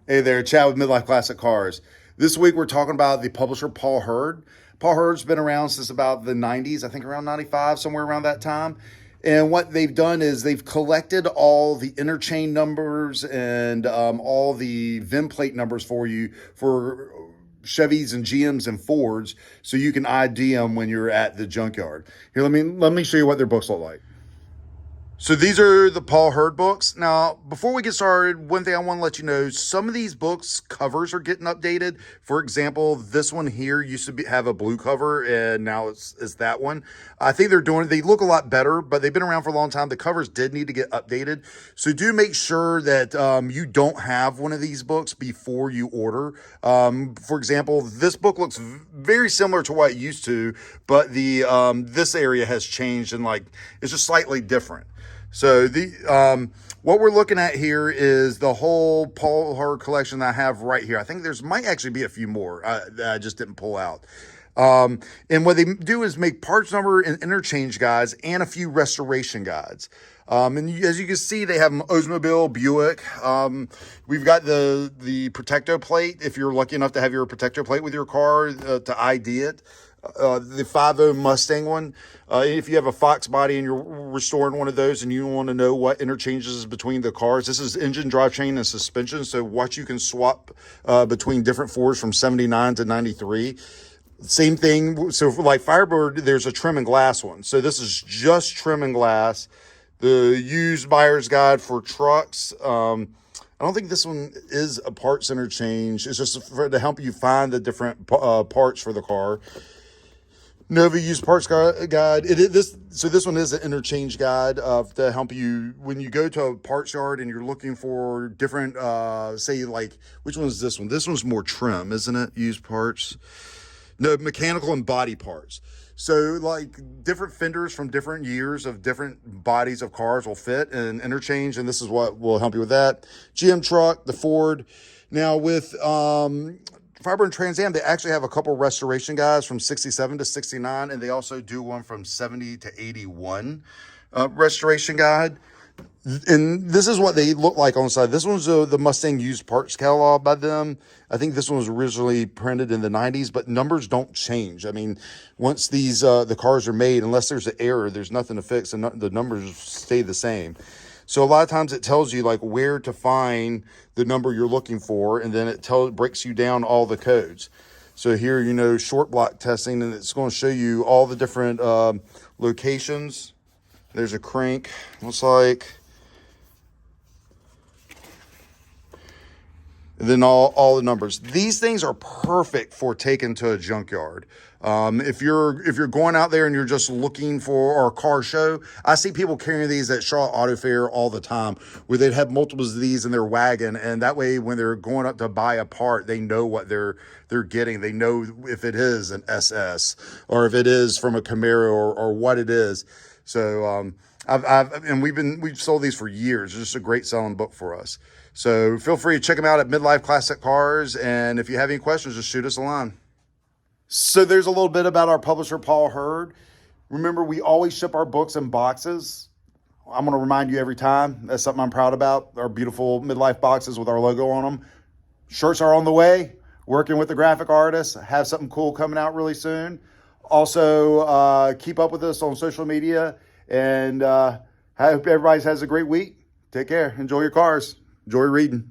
Hey there, Chad with Midlife Classic Cars. This week we're talking about the publisher Paul Hurd. Paul Hurd's been around since about the 90s, I think around 95, somewhere around that time. And what they've done is they've collected all the interchain numbers and all the VIN plate numbers for you for Chevys and GMs and Fords, so you can ID them when you're at the junkyard. Here, let me show you what their books look like. So these are the Paul Hurd books. Now, before we get started, one thing I want to let you know, some of these books covers are getting updated. For example, this one here used to have a blue cover and now it's that one. I think they look a lot better, but they've been around for a long time. The covers did need to get updated. So do make sure that you don't have one of these books before you order. For example, this book looks very similar to what it used to, but this area has changed and it's just slightly different. So what we're looking at here is the whole Paul Hurd collection that I have right here. I think might actually be a few more that I just didn't pull out. And what they do is make parts number and interchange guides and a few restoration guides. And as you can see, they have Oldsmobile, Buick. We've got the Protecto plate, if you're lucky enough to have your Protecto plate with your car to ID it. The 5.0 Mustang one. If you have a Fox body and you're restoring one of those and you want to know what interchanges between the cars, this is engine, drivetrain, and suspension. So what you can swap between different Fords from 79 to 93. Same thing. So for like Firebird, there's a trim and glass one. So this is just trim and glass. The used buyer's guide for trucks. I don't think this one is a parts interchange. It's just to help you find the different parts for the car. Nova used parts guide. So this one is an interchange guide to help you when you go to a parts yard and you're looking for different, say like, which one is this one? This one's more trim, isn't it? Used parts. No, mechanical and body parts. So like different fenders from different years of different bodies of cars will fit and interchange. And this is what will help you with that. GM truck, the Ford. Now with, Firebird and Trans Am, they actually have a couple restoration guides from 67 to 69, and they also do one from 70 to 81 restoration guide. And this is what they look like on the side. This one's the Mustang used parts catalog by them. I think this one was originally printed in the 90s, but numbers don't change. I mean, once these the cars are made, unless there's an error, there's nothing to fix, and the numbers stay the same. So a lot of times it tells you like where to find the number you're looking for, and then it breaks you down all the codes. So here, short block testing, and it's going to show you all the different locations. There's a crank, looks like. And then all the numbers. These things are perfect for taking to a junkyard. If you're going out there and you're just looking for a car show, I see people carrying these at Charlotte Auto Fair all the time, where they'd have multiples of these in their wagon, and that way when they're going up to buy a part, they know what they're getting. They know if it is an SS or if it is from a Camaro or what it is. So we've sold these for years. It's just a great selling book for us. So feel free to check them out at Midlife Classic Cars. And if you have any questions, just shoot us a line. So there's a little bit about our publisher, Paul Hurd. Remember, we always ship our books in boxes. I'm going to remind you every time. That's something I'm proud about. Our beautiful Midlife boxes with our logo on them. Shirts are on the way. Working with the graphic artists. Have something cool coming out really soon. Also, keep up with us on social media. And I hope everybody has a great week. Take care. Enjoy your cars. Enjoy reading.